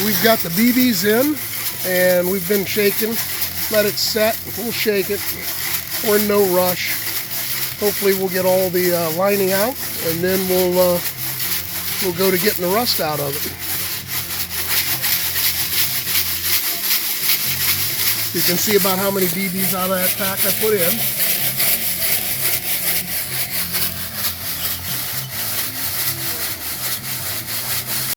We've got the BBs in, and we've been shaking. Let it set. We'll shake it. We're in no rush. Hopefully we'll get all the lining out, and then we'll go to getting the rust out of it. You can see about how many BBs out of that pack I put in.